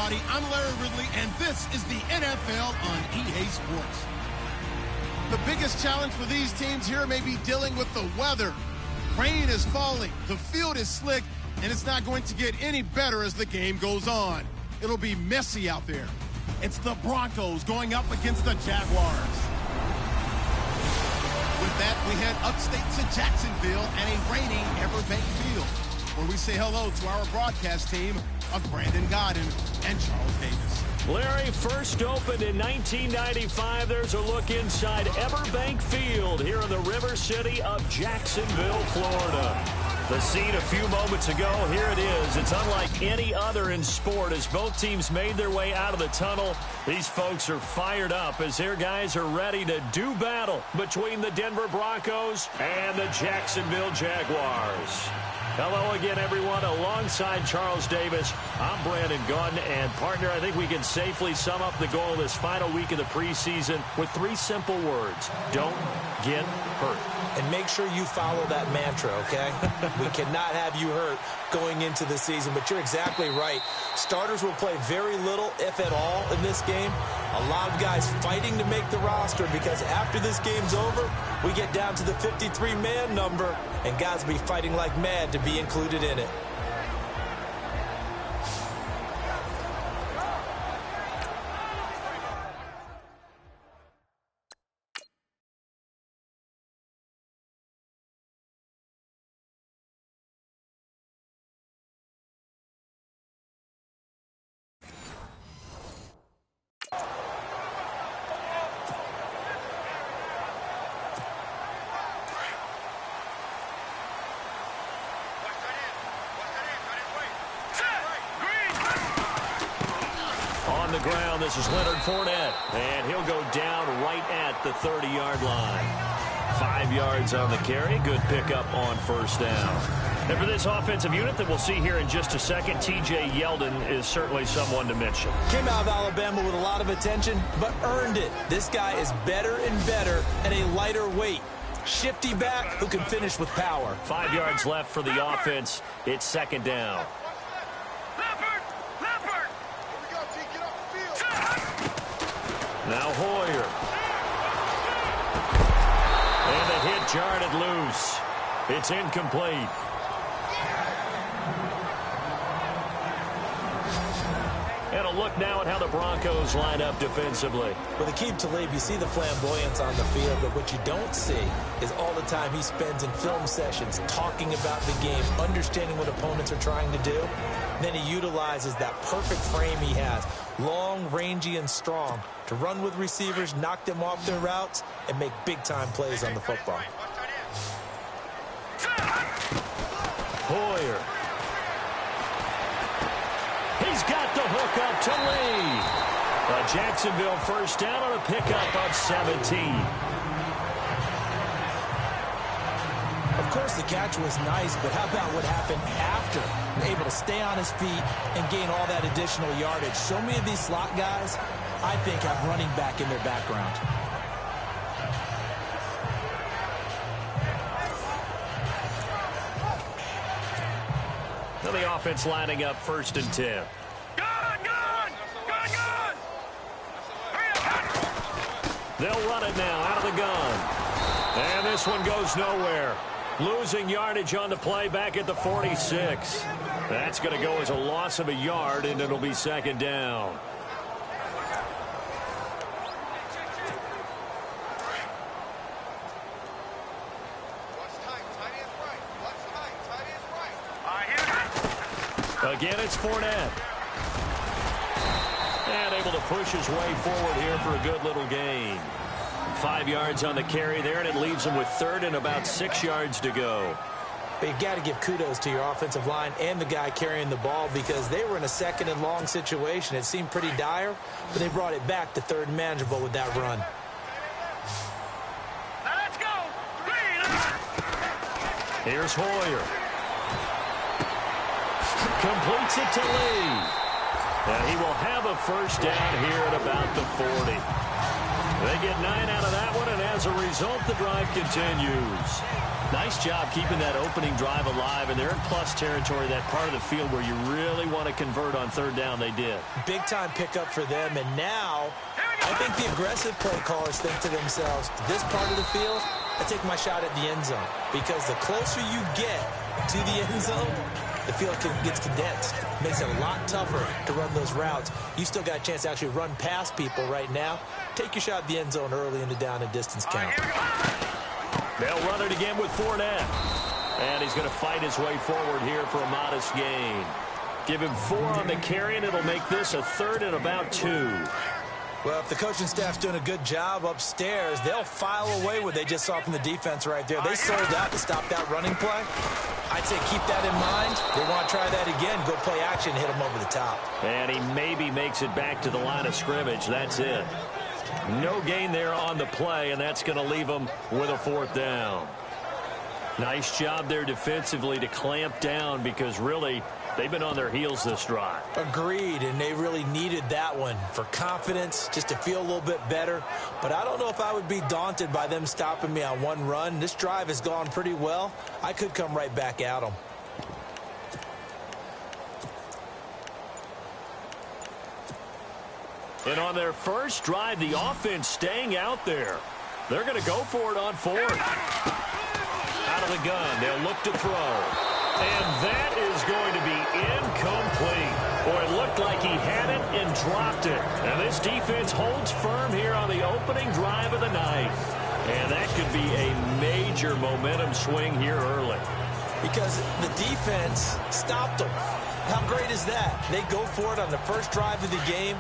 everybody. I'm Larry Ridley, and this is the NFL on EA Sports. The biggest challenge for these teams here may be dealing with the weather. Rain is falling, the field is slick, and it's not going to get any better as the game goes on. It'll be messy out there. It's the Broncos going up against the Jaguars. With that, we head upstate to Jacksonville and a rainy Everbank Field, where we say hello to our broadcast team of Brandon Godden and Charles Davis. Larry, first opened in 1995. There's a look inside Everbank Field here in the River City of Jacksonville, Florida. The scene a few moments ago, here it is. It's unlike any other in sport as both teams made their way out of the tunnel. These folks are fired up as their guys are ready to do battle between the Denver Broncos and the Jacksonville Jaguars. Hello again, everyone. Alongside Charles Davis, I'm Brandon Gaudin. And, partner, I think we can safely sum up the goal of this final week of the preseason with 3 simple words. Don't get hurt. And make sure you follow that mantra, okay? We cannot have you hurt going into the season, but you're exactly right. Starters will play very little, if at all, in this game. A lot of guys fighting to make the roster because after this game's over, we get down to the 53-man number, and guys will be fighting like mad to be included in it. On the ground, this is Leonard Fournette, and he'll go down right at the 30-yard line. 5 yards on the carry. Good pickup on first down. And for this offensive unit that we'll see here in just a second, T.J. Yeldon is certainly someone to mention. Came out of Alabama with a lot of attention, but earned it. This guy is better and better at a lighter weight. Shifty back who can finish with power. 5 yards left for the offense. It's second down. Now Hoyer. And the hit jarred it loose. It's incomplete. And a look now at how the Broncos line up defensively. With Aqib Talib, you see the flamboyance on the field, but what you don't see is all the time he spends in film sessions talking about the game, understanding what opponents are trying to do. Then he utilizes that perfect frame he has, long, rangy, and strong, to run with receivers, knock them off their routes, and make big-time plays on the football. Hoyer. He's got the hook up to Lee. A Jacksonville first down on a pickup of 17. Of course, the catch was nice, but how about what happened after? Able to stay on his feet and gain all that additional yardage. So many of these slot guys, I think, have running back in their background. Now the offense lining up first and 10. They'll run it now out of the gun. And this one goes nowhere. Losing yardage on the play back at the 46. That's going to go as a loss of a yard, and it'll be second down. Again, it's Fournette. And able to push his way forward here for a good little gain. 5 yards on the carry there, and it leaves him with third and about 6 yards to go. But you got to give kudos to your offensive line and the guy carrying the ball because they were in a second and long situation. It seemed pretty dire, but they brought it back to third and manageable with that run. Let's go! Here's Hoyer. Completes it to Lee. And he will have a first down here at about the 40. They get 9 out of that one, and as a result, the drive continues. Nice job keeping that opening drive alive, and they're in plus territory, that part of the field where you really want to convert on third down. They did. Big-time pickup for them, and now I think the aggressive play callers think to themselves, this part of the field, I take my shot at the end zone, because the closer you get to the end zone, the field gets condensed. Makes it a lot tougher to run those routes. You still got a chance to actually run past people right now. Take your shot at the end zone early in the down and distance count. They'll run it again with Fournette. And he's going to fight his way forward here for a modest gain. Give him 4 on the carry, and it'll make this a 3rd and about 2. Well, if the coaching staff's doing a good job upstairs, they'll file away what they just saw from the defense right there. They sold out to stop that running play. I'd say keep that in mind. They want to try that again. Go play action, hit him over the top. And he maybe makes it back to the line of scrimmage. That's it. No gain there on the play, and that's going to leave them with a 4th down. Nice job there defensively to clamp down, because really they've been on their heels this drive. Agreed, and they really needed that one for confidence, just to feel a little bit better. But I don't know if I would be daunted by them stopping me on one run. This drive has gone pretty well. I could come right back at them. And on their first drive, the offense staying out there. They're going to go for it on 4th. Out of the gun, they'll look to throw. And that is going to be incomplete. Boy, it looked like he had it and dropped it. And this defense holds firm here on the opening drive of the night. And that could be a major momentum swing here early. Because the defense stopped them. How great is that? They go for it on the first drive of the game.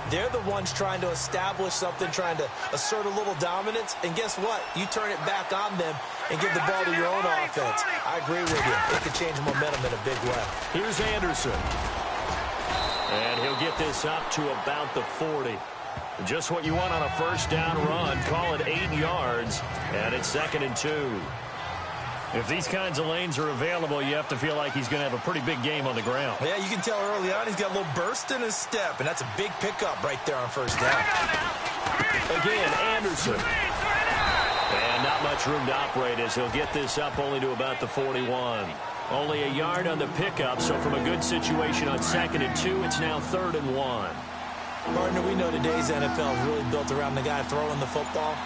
They're the ones trying to establish something, trying to assert a little dominance. And guess what? You turn it back on them and give the ball to your own offense. I agree with you. It could change momentum in a big way. Here's Anderson. And he'll get this up to about the 40. Just what you want on a first down run. Call it 8 yards. And it's 2nd and 2. If these kinds of lanes are available, you have to feel like he's going to have a pretty big game on the ground. Yeah, you can tell early on he's got a little burst in his step, and that's a big pickup right there on first down. Again, Anderson. And not much room to operate as he'll get this up only to about the 41. Only a yard on the pickup, so from a good situation on 2nd and 2, it's now 3rd and 1. Partner, we know today's NFL is really built around the guy throwing the football.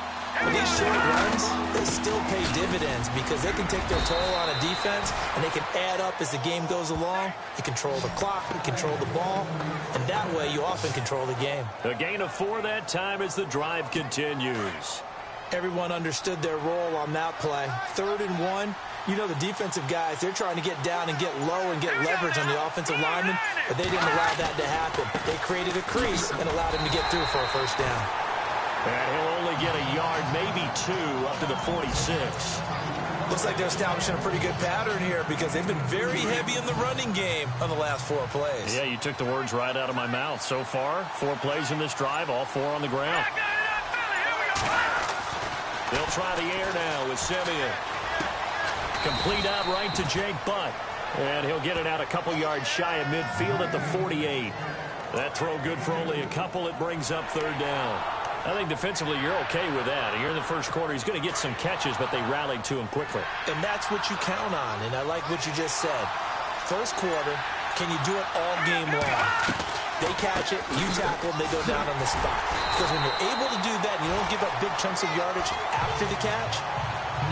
But these short runs, they still pay dividends because they can take their toll on a defense, and they can add up as the game goes along. You control the clock, you control the ball, and that way you often control the game. A gain of 4 that time as the drive continues. Everyone understood their role on that play. 3rd and 1. You know the defensive guys, they're trying to get down and get low and get leverage on the offensive lineman, but they didn't allow that to happen. They created a crease and allowed him to get through for a first down. And he'll only get a yard, maybe 2, up to the 46. Looks like they're establishing a pretty good pattern here because they've been very heavy in the running game on the last 4 plays. Yeah, you took the words right out of my mouth. So far, 4 plays in this drive, all 4 on the ground. They'll try the air now with Simeon. Complete out right to Jake Butt. And he'll get it out a couple yards shy of midfield at the 48. That throw good for only a couple. It brings up 3rd down. I think defensively you're okay with that. Here in the first quarter, he's going to get some catches, but they rallied to him quickly. And that's what you count on, and I like what you just said. First quarter, can you do it all game long? They catch it, you tackle them, they go down on the spot. Because when you're able to do that and you don't give up big chunks of yardage after the catch,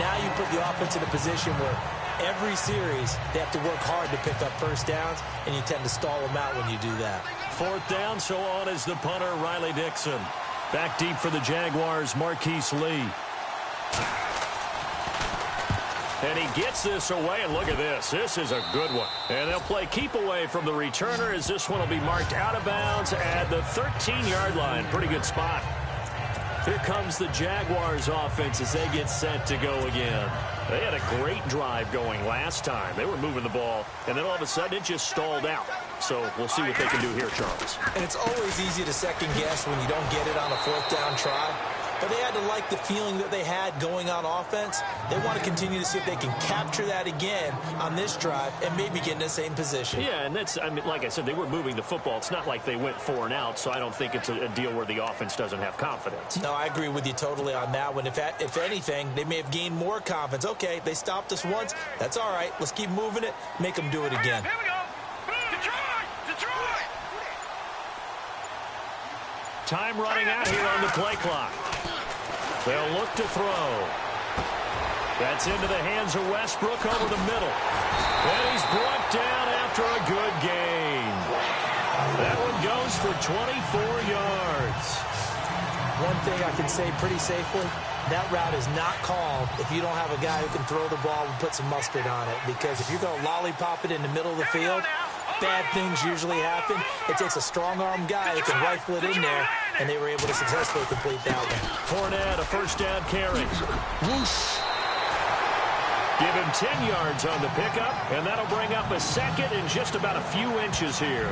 now you put the offense in a position where every series they have to work hard to pick up first downs, and you tend to stall them out when you do that. 4th down, so on is the punter, Riley Dixon. Back deep for the Jaguars, Marquise Lee. And he gets this away, and look at this. This is a good one. And they'll play keep away from the returner as this one will be marked out of bounds at the 13-yard line. Pretty good spot. Here comes the Jaguars offense as they get set to go again. They had a great drive going last time. They were moving the ball, and then all of a sudden it just stalled out. So we'll see what they can do here, Charles. And it's always easy to second guess when you don't get it on a 4th down try. but they had to like the feeling that they had going on offense. They want to continue to see if they can capture that again on this drive and maybe get in the same position. Yeah, and that's, I mean, like I said, they were moving the football. It's not like they went 4 and out, so I don't think it's a deal where the offense doesn't have confidence. No, I agree with you totally on that one. If anything, they may have gained more confidence. Okay, they stopped us once. That's all right. Let's keep moving it. Make them do it again. Here we go. Detroit! Time running out here on the play clock. They'll look to throw. That's into the hands of Westbrook over the middle. And he's brought down after a good gain. That one goes for 24 yards. One thing I can say pretty safely, that route is not called if you don't have a guy who can throw the ball and put some mustard on it. Because if you're going to lollipop it in the middle of the field, bad things usually happen. It takes a strong-arm guy who can rifle it in there, and they were able to successfully complete that one. Fournette, a first down carry. Whoosh. Give him 10 yards on the pickup, and that'll bring up a second in just about a few inches here.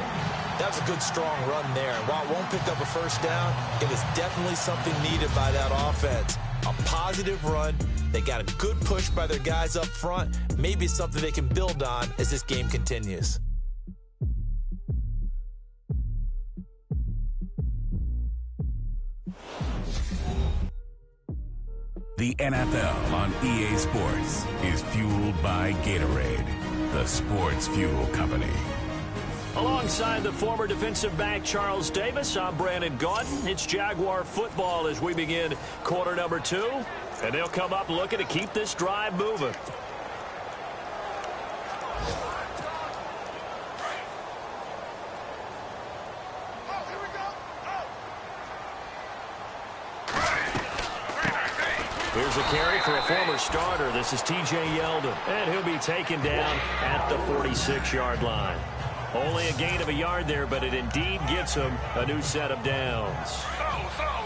That was a good, strong run there. While it won't pick up a first down, it was definitely something needed by that offense. A positive run. They got a good push by their guys up front. Maybe something they can build on as this game continues. The NFL on EA Sports is fueled by Gatorade, the sports fuel company. Alongside the former defensive back Charles Davis, I'm Brandon Gaudin. It's Jaguar football as we begin quarter number 2. And they'll come up looking to keep this drive moving. Here's a carry for a former starter. This is T.J. Yeldon, and he'll be taken down at the 46-yard line. Only a gain of a yard there, but it indeed gets him a new set of downs.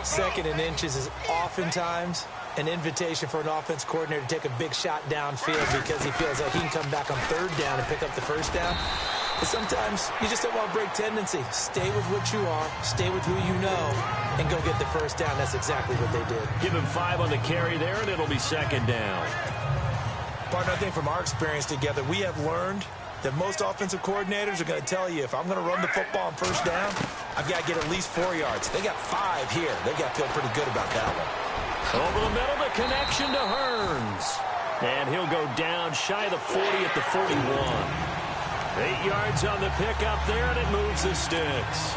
Second and inches is oftentimes an invitation for an offense coordinator to take a big shot downfield because he feels like he can come back on third down and pick up the first down. But sometimes you just don't want to break tendency. Stay with what you are, stay with who you know, and go get the first down. That's exactly what they did. Give him 5 on the carry there, and it'll be second down. Partner, I think from our experience together, we have learned that most offensive coordinators are going to tell you, if I'm going to run the football on first down, I've got to get at least 4 yards. They got 5 here. They've got to feel pretty good about that one. Over the middle, the connection to Hearns. And he'll go down shy of the 40 at the 41. 8 yards on the pickup there, and it moves the sticks.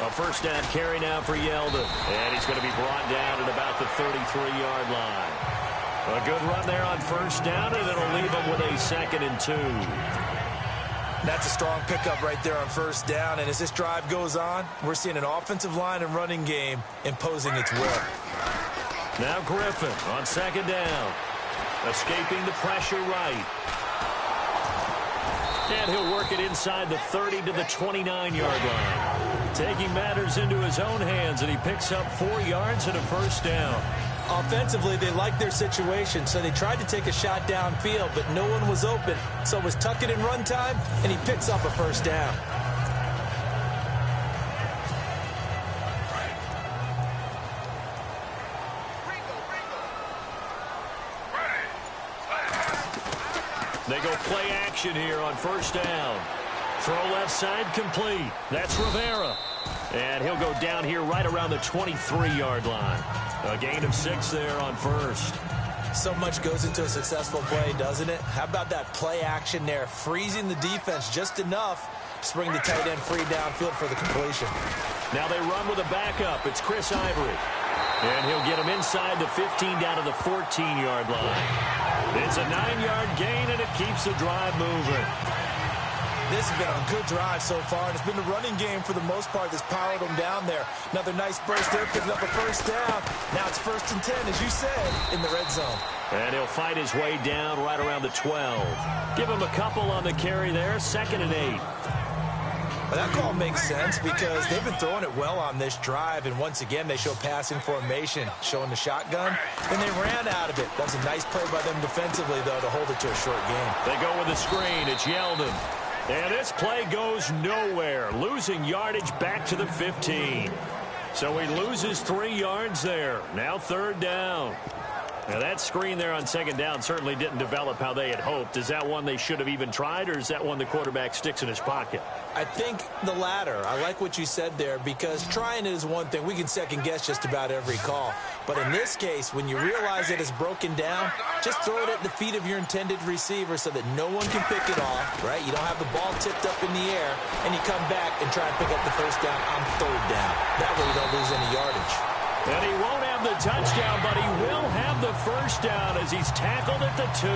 A first down carry now for Yeldon. And he's going to be brought down at about the 33-yard line. A good run there on first down, and it'll leave him with a 2nd and 2. That's a strong pickup right there on first down. And as this drive goes on, we're seeing an offensive line and running game imposing its will. Now Griffin on second down. Escaping the pressure right. And he'll work it inside the 30 to the 29-yard line. Taking matters into his own hands, and he picks up 4 yards and a first down. Offensively, they liked their situation, so they tried to take a shot downfield, but no one was open. So it was tuck it in run time, and he picks up a first down. They go play action here on first down. Throw left side complete. That's Rivera. And he'll go down here right around the 23-yard line. A gain of 6 there on first. So much goes into a successful play, doesn't it? How about that play action there? Freezing the defense just enough to bring the tight end free downfield for the completion. Now they run with a backup. It's Chris Ivory. And he'll get him inside the 15 down to the 14-yard line. It's a 9-yard gain, and it keeps the drive moving. This has been a good drive so far, and it's been the running game for the most part that's powered them down there. Another nice burst there, picking up a first down. Now it's 1st and 10, as you said, in the red zone. And he'll fight his way down right around the 12. Give him a couple on the carry there, 2nd and 8. Well, that call makes sense because they've been throwing it well on this drive, and once again they show passing formation, showing the shotgun, and they ran out of it. That was a nice play by them defensively, though, to hold it to a short game. They go with the screen. It's Yeldon. And this play goes nowhere, losing yardage back to the 15. So he loses 3 yards there. Now 3rd down. Now that screen there on 2nd down certainly didn't develop how they had hoped. Is that one they should have even tried, or is that one the quarterback sticks in his pocket? I think the latter. I like what you said there, because trying is one thing. We can second-guess just about every call. But in this case, when you realize that it's broken down, just throw it at the feet of your intended receiver so that no one can pick it off, right? You don't have the ball tipped up in the air, and you come back and try and pick up the 1st down on 3rd down. That way you don't lose any yardage. And he won't have the touchdown, but he will have the 1st down as he's tackled at the 2.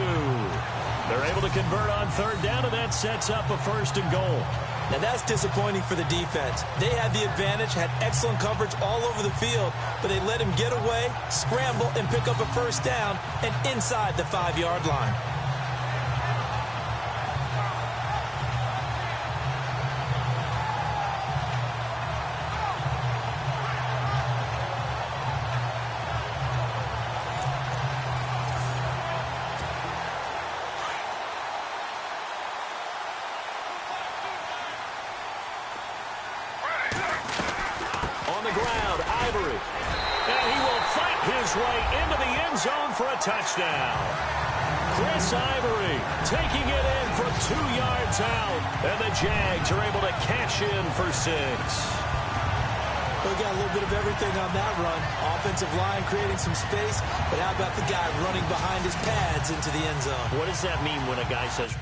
They're able to convert on 3rd down, and that sets up a 1st and goal. Now that's disappointing for the defense. They had the advantage, had excellent coverage all over the field, but they let him get away, scramble, and pick up a 1st down, and inside the 5-yard line. For a touchdown. Chris Ivory taking it in from 2 yards out, and the Jags are able to cash in for 6. We got a little bit of everything on that run. Offensive line creating some space, but how about the guy running behind his pads into the end zone? What does that mean when a guy says...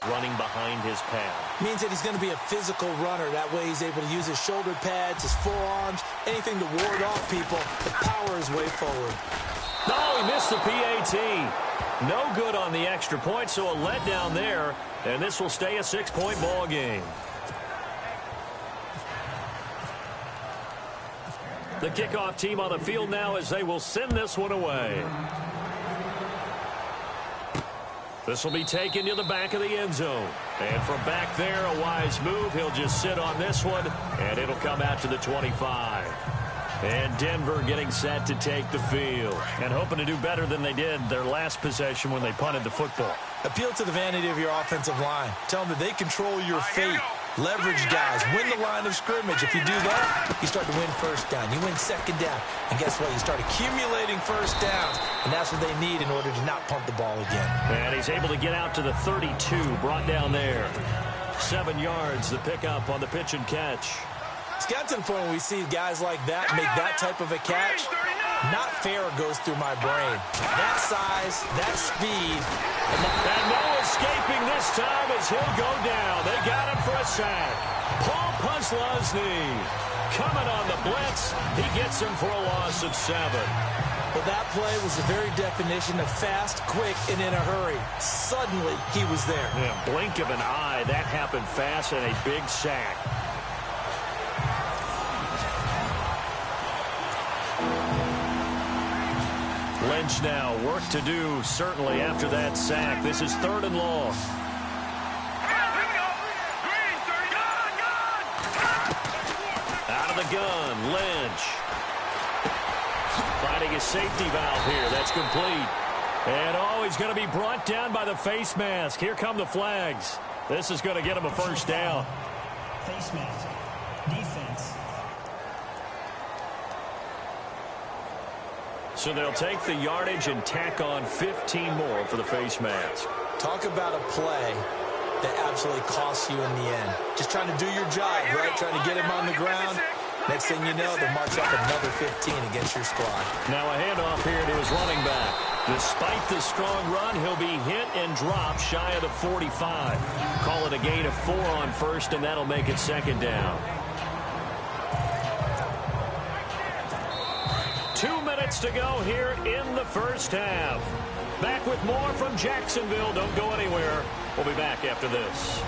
running behind his pad. Means that he's going to be a physical runner. That way he's able to use his shoulder pads, his forearms, anything to ward off people. The power is way forward. No, he missed the PAT. No good on the extra point, so a letdown there, and this will stay a 6-point ball game. The kickoff team on the field now as they will send this one away. This will be taken to the back of the end zone. And from back there, a wise move. He'll just sit on this one, and it'll come out to the 25. And Denver getting set to take the field and hoping to do better than they did their last possession when they punted the football. Appeal to the vanity of your offensive line. Tell them that they control your fate. Leverage guys. Win the line of scrimmage. If you do that, you start to win 1st down. You win 2nd down. And guess what? You start accumulating 1st downs. And that's what they need in order to not punt the ball again. And he's able to get out to the 32. Brought down there. 7 yards, the pickup on the pitch and catch. It's got to the point where we see guys like that make that type of a catch. Not fair goes through my brain. That size, that speed. And no escaping this time as he'll go down. They got him for a sack. Paul Puslosny coming on the blitz. He gets him for a loss of 7. Well, that play was the very definition of fast, quick, and in a hurry. Suddenly, he was there. Yeah, blink of an eye. That happened fast and a big sack. Lynch now, work to do, certainly after that sack. This is 3rd and long. Out of the gun, Lynch. Finding a safety valve here. That's complete. And, oh, he's going to be brought down by the face mask. Here come the flags. This is going to get him a 1st down. Face mask. Defense. So they'll take the yardage and tack on 15 more for the face mask. Talk about a play that absolutely costs you in the end. Just trying to do your job, right? Trying to get him on the ground. Next thing you know, they'll march up another 15 against your squad. Now a handoff here to his running back. Despite the strong run, he'll be hit and dropped shy of the 45. Call it a gain of 4 on first, and that'll make it second down. 2 minutes to go here in the first half. Back with more from Jacksonville. Don't go anywhere. We'll be back after this.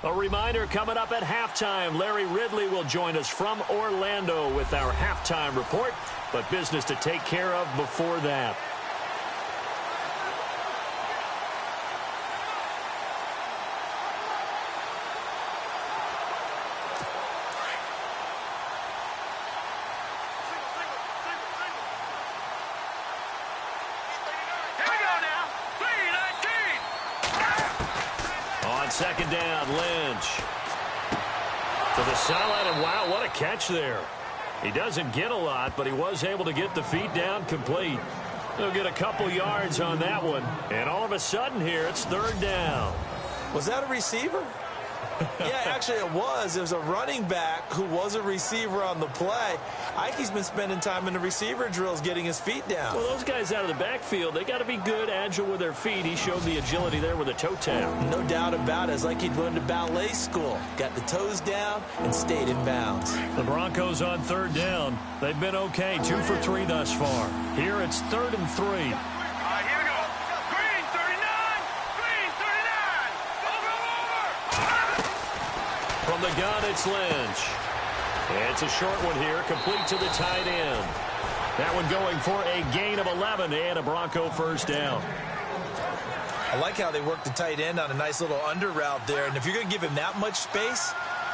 A reminder, coming up at halftime, Larry Ridley will join us from Orlando with our halftime report, but business to take care of before that. Second down, Lynch. To the sideline, and wow, what a catch there. He doesn't get a lot, but he was able to get the feet down complete. He'll get a couple yards on that one. And all of a sudden here, it's third down. Was that a receiver? Yeah, actually it was. It was a running back who was a receiver on the play. Ike's been spending time in the receiver drills getting his feet down. Well, those guys out of the backfield, they got to be good, agile with their feet. He showed the agility there with a toe tap. No doubt about it. It's like he'd gone to ballet school. Got the toes down and stayed in bounds. The Broncos on third down. They've been okay, 2 for 3 thus far. Here it's 3rd and 3. From the gun, it's Lynch. It's a short one here, complete to the tight end. That one going for a gain of 11 and a Bronco first down. I like how they work the tight end on a nice little under route there. And if you're going to give him that much space,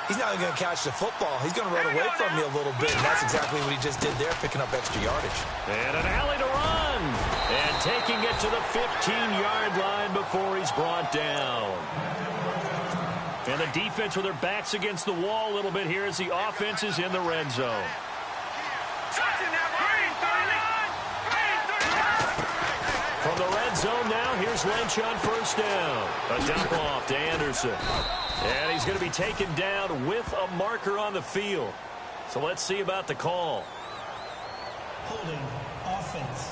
he's not going to catch the football. He's going to run away from you a little bit. And that's exactly what he just did there, picking up extra yardage. And an alley to run. And taking it to the 15-yard line before he's brought down. And the defense with their backs against the wall a little bit here as the offense is in the red zone. From the red zone now, here's Lynch on first down. A dump off to Anderson. And he's going to be taken down with a marker on the field. So let's see about the call. Holding offense.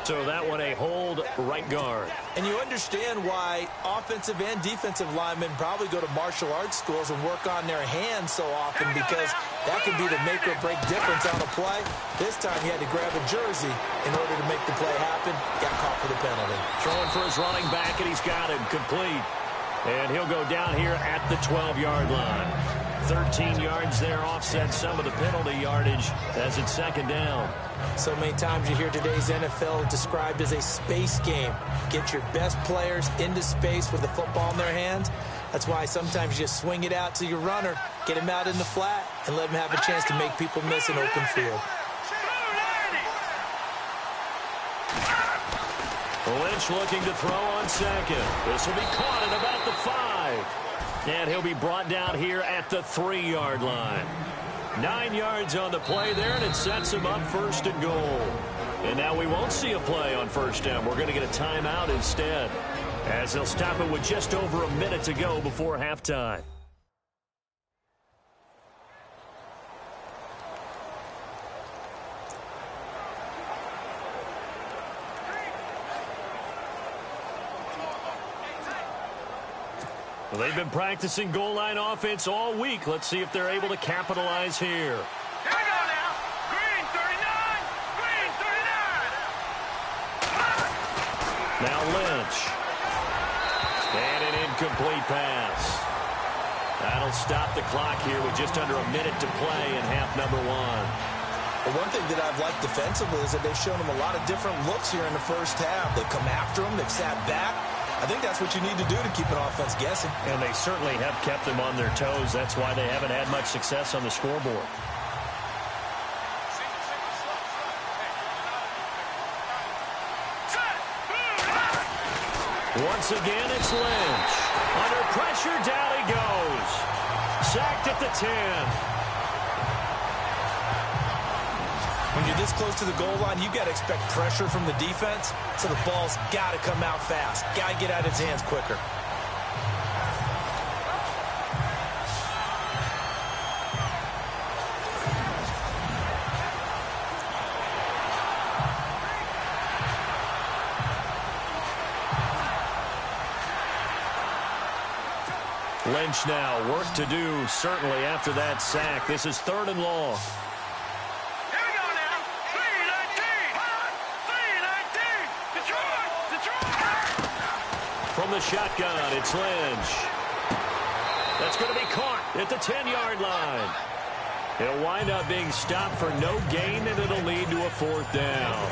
So that one a hold right guard. And you understand why offensive and defensive linemen probably go to martial arts schools and work on their hands so often, because that can be the make or break difference on a play. This time he had to grab a jersey in order to make the play happen. Got caught for the penalty. Throwing for his running back, and he's got him complete. And he'll go down here at the 12-yard line. 13 yards there, offset some of the penalty yardage as it's second down. So many times you hear today's NFL described as a space game. Get your best players into space with the football in their hands. That's why sometimes you just swing it out to your runner, get him out in the flat, and let him have a chance to make people miss an open field. Lynch looking to throw on second. This will be caught at about the 5. And he'll be brought down here at the 3-yard line. 9 yards on the play there, and it sets him up first and goal. And now we won't see a play on first down. We're going to get a timeout instead, as they'll stop it with just over a minute to go before halftime. Well, they've been practicing goal line offense all week. Let's see if they're able to capitalize here. Here we go now. Green 39. Green 39. Now Lynch. And an incomplete pass. That'll stop the clock here with just under a minute to play in half number 1. Well, one thing that I've liked defensively is that they've shown them a lot of different looks here in the first half. They've come after them. They've sat back. I think that's what you need to do to keep an offense guessing. And they certainly have kept them on their toes. That's why they haven't had much success on the scoreboard. Once again, it's Lynch. Under pressure, down he goes. Sacked at the 10. When you're this close to the goal line, you've got to expect pressure from the defense, so the ball's got to come out fast. Got to get out of his hands quicker. Lynch now, work to do, certainly after that sack. This is 3rd and long. Here we go now. 3-19. 3-19. Detroit. From the shotgun, it's Lynch. That's going to be caught at the 10-yard line. He'll wind up being stopped for no gain, and it'll lead to a 4th down.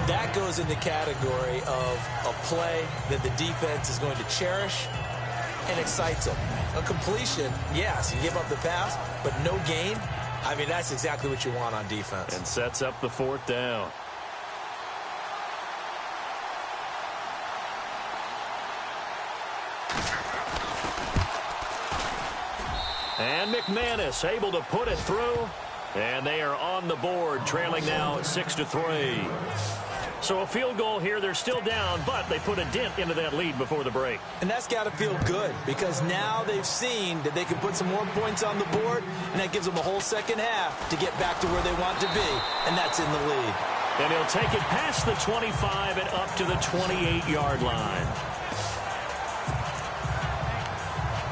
That goes in the category of a play that the defense is going to cherish and excites them. A completion, yes, you give up the pass, but no gain. I mean, that's exactly what you want on defense. And sets up the 4th down. And McManus able to put it through. And they are on the board, trailing now 6-3. So a field goal here. They're still down, but they put a dent into that lead before the break. And that's got to feel good, because now they've seen that they can put some more points on the board, and that gives them a whole second half to get back to where they want to be, and that's in the lead. And he'll take it past the 25 and up to the 28-yard line.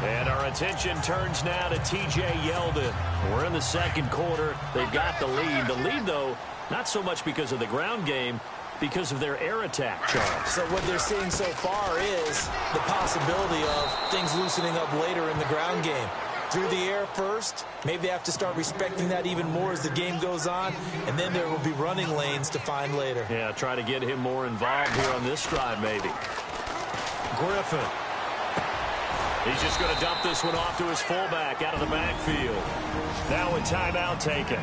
And our attention turns now to T.J. Yeldon. We're in the 2nd quarter. They've got the lead. The lead, though, not so much because of the ground game, because of their air attack, Charles. So what they're seeing so far is the possibility of things loosening up later in the ground game. Through the air first, maybe they have to start respecting that even more as the game goes on, and then there will be running lanes to find later. Yeah, try to get him more involved here on this drive, maybe. Griffin. He's just going to dump this one off to his fullback out of the backfield. Now a timeout taken.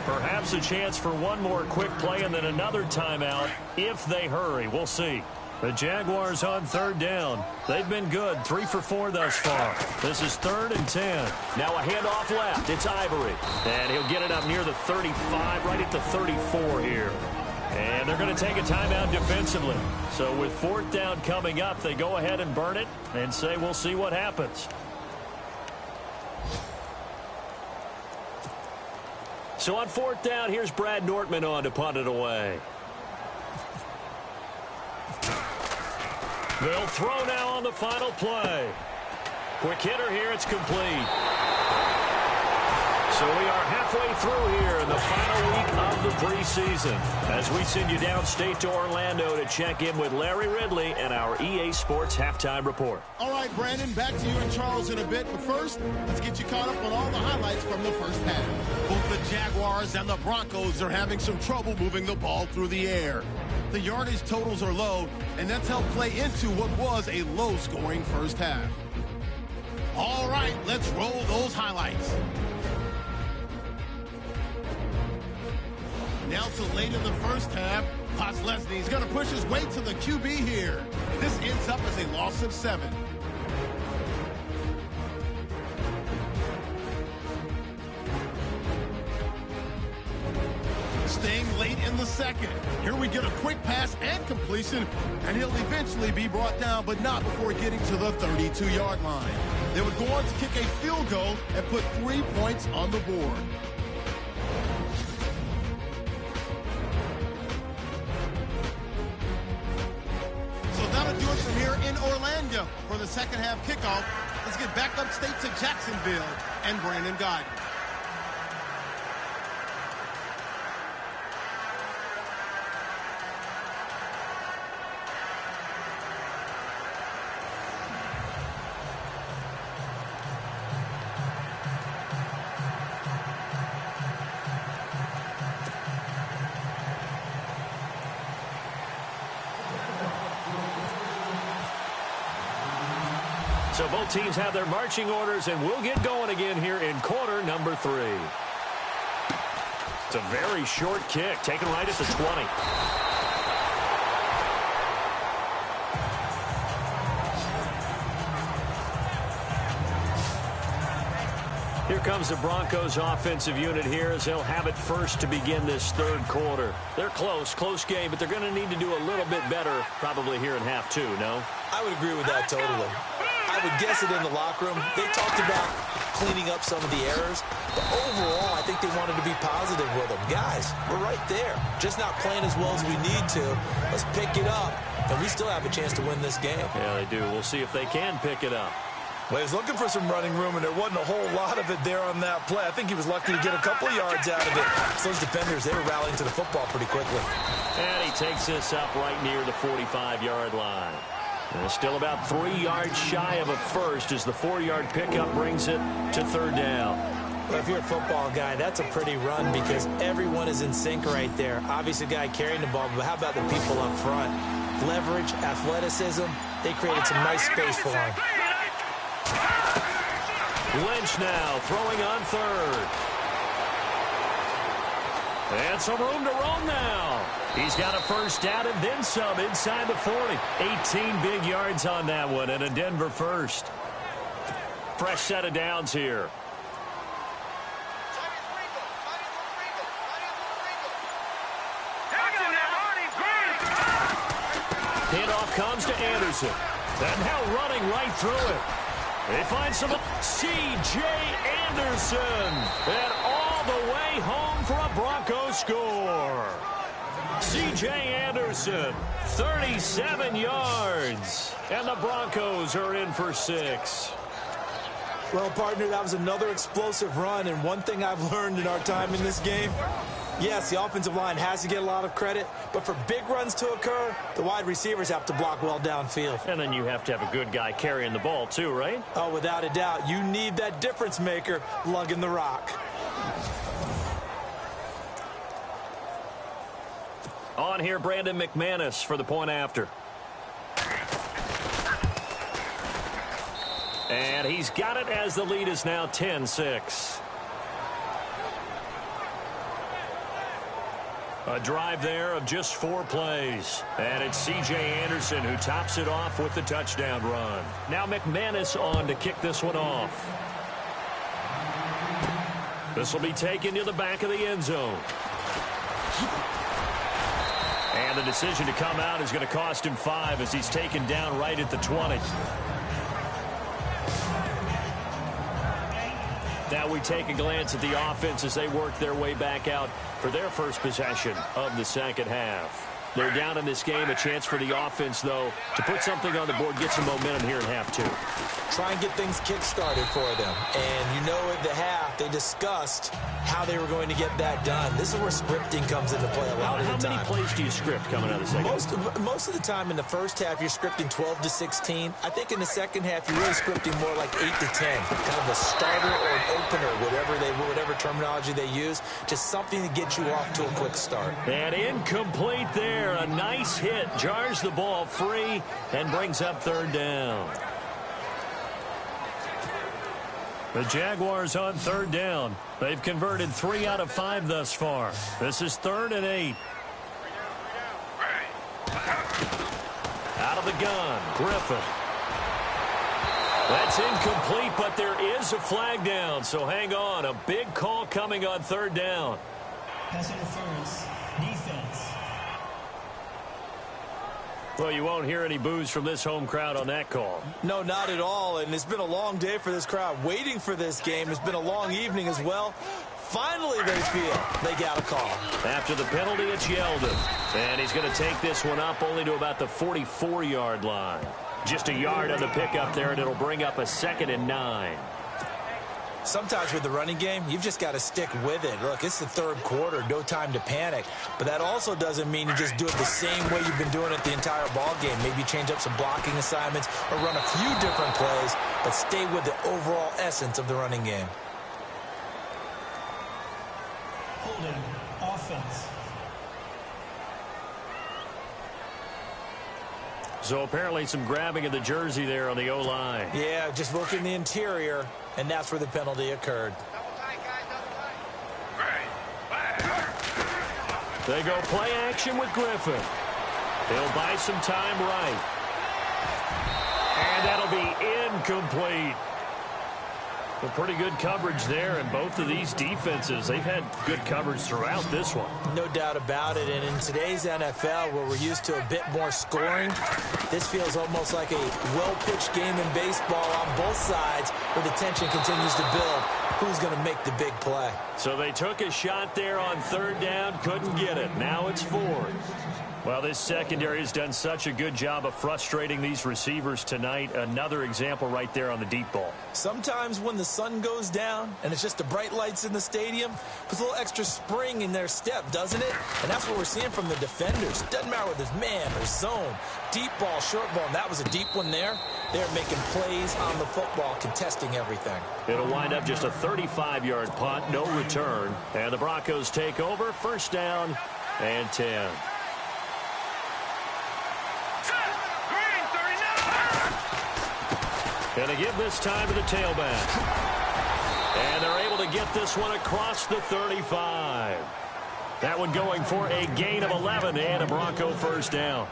Perhaps a chance for one more quick play and then another timeout if they hurry. We'll see. The Jaguars on 3rd down. They've been good, 3 for 4 thus far. This is 3rd and 10. Now a handoff left. It's Ivory. And he'll get it up near the 35, right at the 34 here. And they're going to take a timeout defensively. So with 4th down coming up, they go ahead and burn it and say we'll see what happens. So on 4th down, here's Brad Nortman on to punt it away. They'll throw now on the final play. Quick hitter here, it's complete. So we are halfway through here in the final week of the preseason as we send you downstate to Orlando to check in with Larry Ridley and our EA Sports Halftime Report. All right, Brandon, back to you and Charles in a bit. But first, let's get you caught up on all the highlights from the first half. Both the Jaguars and the Broncos are having some trouble moving the ball through the air. The yardage totals are low, and that's helped play into what was a low-scoring first half. All right, let's roll those highlights. Now to late in the first half, Leslie is going to push his way to the QB here. This ends up as a loss of 7. Staying late in the 2nd. Here we get a quick pass and completion, and he'll eventually be brought down, but not before getting to the 32-yard line. They would go on to kick a field goal and put 3 points on the board. That'll do it from here in Orlando for the second half kickoff. Let's get back upstate to Jacksonville and Brandon Guyton. So both teams have their marching orders, and we'll get going again here in quarter number 3. It's a very short kick, taken right at the 20. Here comes the Broncos offensive unit here as they'll have it first to begin this third quarter. They're close game, but they're going to need to do a little bit better probably here in half two, no? I would agree with that totally. I would guess it in the locker room. They talked about cleaning up some of the errors, but overall, I think they wanted to be positive with them. Guys, we're right there. Just not playing as well as we need to. Let's pick it up, and we still have a chance to win this game. Yeah, they do. We'll see if they can pick it up. Well, he was looking for some running room, and there wasn't a whole lot of it there on that play. I think he was lucky to get a couple of yards out of it. So those defenders, they were rallying to the football pretty quickly. And he takes this up right near the 45-yard line. And still about 3 yards shy of a first as the 4-yard pickup brings it to third down. Well, if you're a football guy, that's a pretty run because everyone is in sync right there. Obviously, the guy carrying the ball, but how about the people up front? Leverage, athleticism, they created some nice space for him. Lynch now throwing on third. And some room to roam now. He's got a first down and then some inside the 40. 18 big yards on that one and a Denver first. Fresh set of downs here. Handoff comes to Anderson. And now running right through it. They find some C.J. Anderson. And all the way home for a Broncos score. C.J. Anderson, 37 yards. And the Broncos are in for 6. Well, partner, that was another explosive run. And one thing I've learned in our time in this game, yes, the offensive line has to get a lot of credit, but for big runs to occur, the wide receivers have to block well downfield. And then you have to have a good guy carrying the ball too, right? Oh, without a doubt. You need that difference maker lugging the rock. On here, Brandon McManus for the point after. And he's got it as the lead is now 10-6. A drive there of just 4 plays. And it's C.J. Anderson who tops it off with the touchdown run. Now McManus on to kick this one off. This will be taken to the back of the end zone. And the decision to come out is going to cost him 5 as he's taken down right at the 20. Now we take a glance at the offense as they work their way back out for their first possession of the second half. They're down in this game. A chance for the offense, though, to put something on the board, get some momentum here in half two. Try and get things kick-started for them. And you know at the half, they discussed how they were going to get that done. This is where scripting comes into play a lot of the time. How many plays do you script coming out of the second? Most of the time in the first half, you're scripting 12 to 16. I think in the second half, you're really scripting more like 8 to 10. Kind of a starter or an opener, whatever terminology they use. Just something to get you off to a quick start. And incomplete there. A nice hit. Jars the ball free and brings up third down. The Jaguars on third down. They've converted 3 out of 5 thus far. This is 3rd and 8. Out of the gun, Griffin. That's incomplete, but there is a flag down, so hang on. A big call coming on third down. Pass interference, defense. Well, you won't hear any boos from this home crowd on that call. No, not at all. And it's been a long day for this crowd waiting for this game. It's been a long evening as well. Finally, they feel they got a call. After the penalty, it's Yeldon. And he's going to take this one up only to about the 44-yard line. Just a yard on the pickup there, and it'll bring up a 2nd and 9. Sometimes with the running game, you've just got to stick with it. Look, it's the third quarter, no time to panic. But that also doesn't mean you just do it the same way you've been doing it the entire ball game. Maybe change up some blocking assignments or run a few different plays, but stay with the overall essence of the running game. Holding offense. So apparently some grabbing of the jersey there on the O-line. Yeah, just look in the interior, and that's where the penalty occurred. They go play action with Griffin. He'll buy some time right. And that'll be incomplete. Well, pretty good coverage there, and both of these defenses, they've had good coverage throughout this one. No doubt about it, and in today's NFL, where we're used to a bit more scoring, this feels almost like a well-pitched game in baseball on both sides, where the tension continues to build. Who's going to make the big play? So they took a shot there on third down, couldn't get it. Now it's fourth. Well, this secondary has done such a good job of frustrating these receivers tonight. Another example right there on the deep ball. Sometimes when the sun goes down and it's just the bright lights in the stadium, puts a little extra spring in their step, doesn't it? And that's what we're seeing from the defenders. Doesn't matter whether it's man or zone, deep ball, short ball, and that was a deep one there. They're making plays on the football, contesting everything. It'll wind up just a 35-yard punt, no return. And the Broncos take over, first down and 10. And they give this time to the tailback. And they're able to get this one across the 35. That one going for a gain of 11 and a Bronco first down.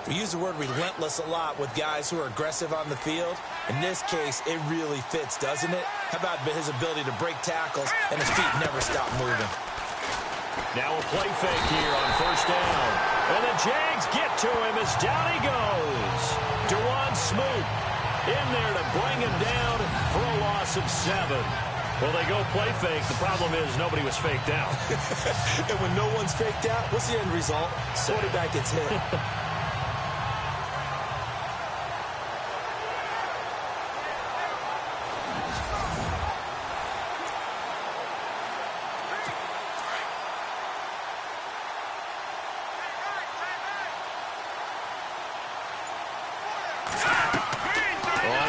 We use the word relentless a lot with guys who are aggressive on the field. In this case, it really fits, doesn't it? How about his ability to break tackles and his feet never stop moving? Now a play fake here on first down. And the Jags get to him as down he goes. Dewan Smoot in there to bring him down for a loss of 7. Well, they go play fake. The problem is nobody was faked out. And when no one's faked out, what's the end result? Quarterback gets hit.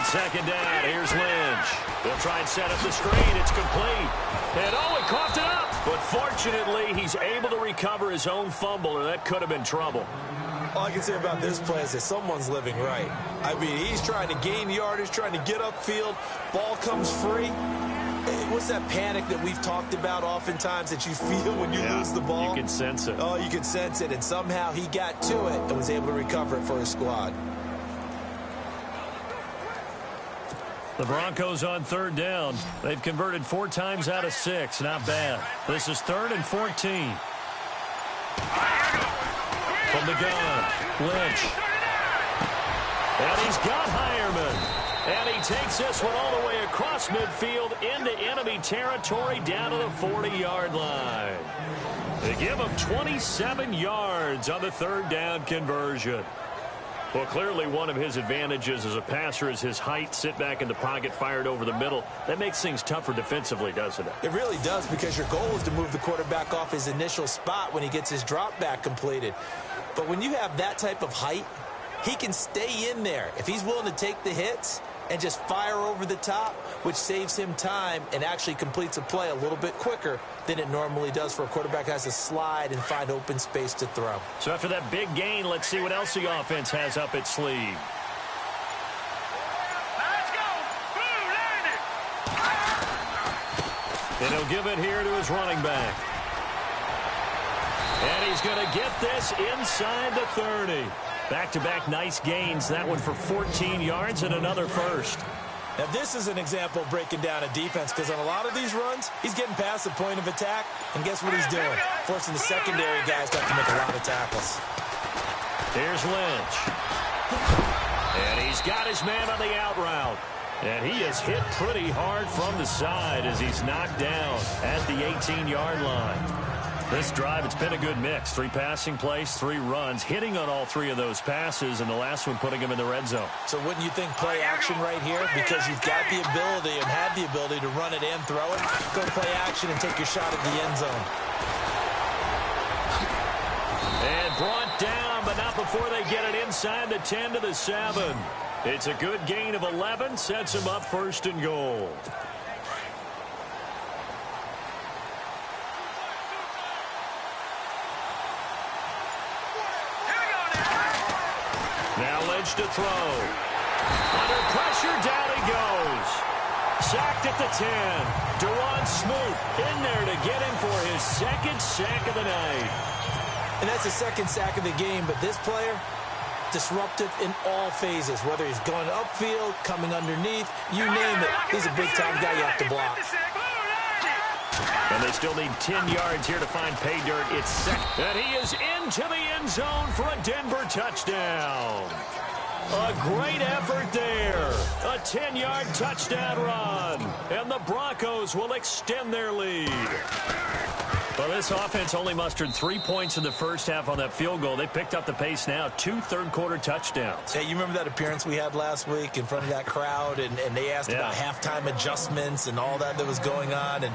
Second down, here's Lynch. They'll try and set up the screen. It's complete. And he coughed it up. But fortunately, he's able to recover his own fumble, or that could have been trouble. All I can say about this play is that someone's living right. I mean, he's trying to gain yardage, trying to get upfield. Ball comes free. What's that panic that we've talked about oftentimes that you feel when you lose the ball? You can sense it. Oh, you can sense it. And somehow he got to it and was able to recover it for his squad. The Broncos on third down. They've converted 4 times out of 6. Not bad. This is 3rd and 14. From the gun, Lynch. And he's got Hireman. And he takes this one all the way across midfield into enemy territory down to the 40-yard line. They give him 27 yards on the third down conversion. Well, clearly one of his advantages as a passer is his height, sit back in the pocket, fired over the middle. That makes things tougher defensively, doesn't it? It really does, because your goal is to move the quarterback off his initial spot when he gets his drop back completed. But when you have that type of height, he can stay in there if he's willing to take the hits and just fire over the top, which saves him time and actually completes a play a little bit quicker than it normally does for a quarterback who has to slide and find open space to throw. So after that big gain, let's see what else the offense has up its sleeve. Let's go. Boom, And he'll give it here to his running back. And he's going to get this inside the 30. Back-to-back nice gains. That one for 14 yards and another first. Now, this is an example of breaking down a defense, because on a lot of these runs, he's getting past the point of attack, and guess what he's doing? Forcing the secondary guys to have to make a lot of tackles. Here's Lynch. And he's got his man on the out route. And he is hit pretty hard from the side as he's knocked down at the 18-yard line. This drive, it's been a good mix. 3 passing plays, 3 runs, hitting on all 3 of those passes, and the last one putting him in the red zone. So wouldn't you think play action right here? Because you've got the ability and had the ability to run it and throw it. Go play action and take your shot at the end zone. And brought down, but not before they get it inside the 10 to the 7. It's a good gain of 11, sets him up 1st and goal. Now Lynch to throw. Under pressure, down he goes. Sacked at the 10. Dewan Smoot in there to get him for his 2nd sack of the night. And that's the 2nd sack of the game, but this player, disruptive in all phases, whether he's going upfield, coming underneath, you name it. He's a big-time guy you have to block. And they still need 10 yards here to find pay dirt. It's second. And he is into the end zone for a Denver touchdown. A great effort there. A 10-yard touchdown run. And the Broncos will extend their lead. Well, this offense only mustered 3 points in the first half on that field goal. They picked up the pace now. 2 third-quarter touchdowns. Hey, you remember that appearance we had last week in front of that crowd? And they asked about halftime adjustments and all that was going on. And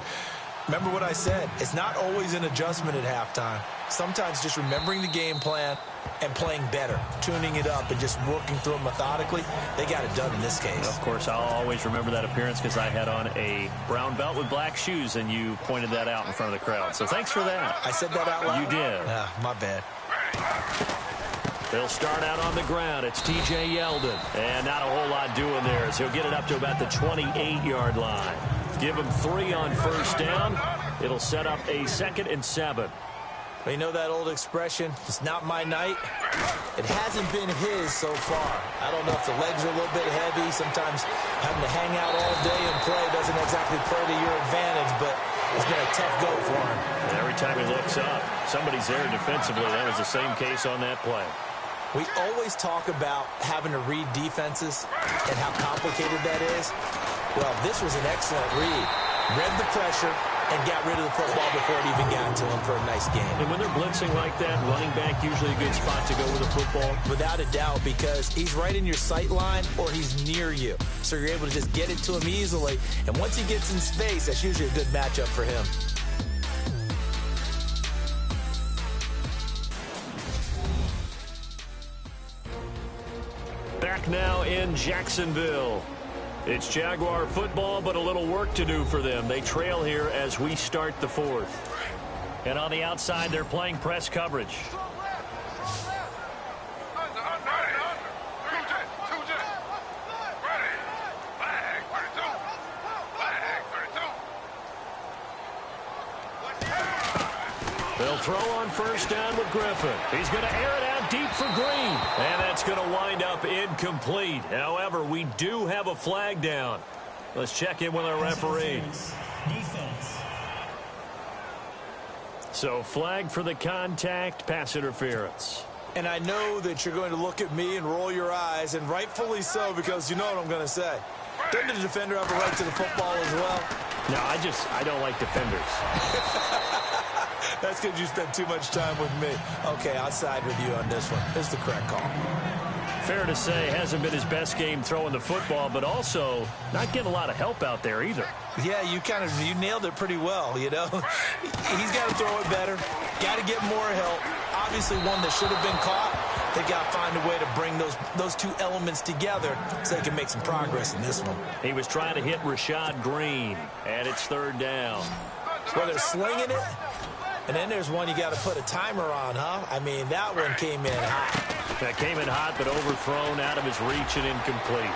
remember what I said. It's not always an adjustment at halftime. Sometimes just remembering the game plan and playing better, tuning it up and just working through it methodically. They got it done in this case. Of course, I'll always remember that appearance because I had on a brown belt with black shoes, and you pointed that out in front of the crowd. So thanks for that. I said that out loud? You did. My bad. They'll start out on the ground. It's T.J. Yeldon. And not a whole lot doing there as he'll get it up to about the 28-yard line. Give him 3 on first down. It'll set up a 2nd and 7. You know that old expression, it's not my night? It hasn't been his so far. I don't know if the legs are a little bit heavy. Sometimes having to hang out all day and play doesn't exactly play to your advantage, but it's been a tough go for him. And every time he looks up, somebody's there defensively. That was the same case on that play. We always talk about having to read defenses and how complicated that is. Well, this was an excellent read. Read the pressure and got rid of the football before it even got to him for a nice game. And when they're blitzing like that, running back usually a good spot to go with the football. Without a doubt, because he's right in your sight line or he's near you. So you're able to just get it to him easily. And once he gets in space, that's usually a good matchup for him. Back now in Jacksonville. It's Jaguar football, but a little work to do for them. They trail here as we start the 4th. And on the outside, they're playing press coverage. They'll throw on first down with Griffin. He's going to air it out deep for Green. And that's going to wind up incomplete. However, we do have a flag down. Let's check in with our referee. Defense. So flag for the contact, pass interference. And I know that you're going to look at me and roll your eyes, and rightfully so, because you know what I'm going to say. Doesn't the defender have a right to the football as well? No, I don't like defenders. That's because you spent too much time with me. Okay, I'll side with you on this one. It's the correct call. Fair to say, hasn't been his best game throwing the football, but also not getting a lot of help out there either. Yeah, you nailed it pretty well, you know. He's got to throw it better. Got to get more help. Obviously one that should have been caught. They got to find a way to bring those two elements together so they can make some progress in this one. He was trying to hit Rashad Green, and it's 3rd down. Well, they're slinging it, and then there's one you got to put a timer on, huh? I mean, that one came in hot. That came in hot, but overthrown, out of his reach and incomplete.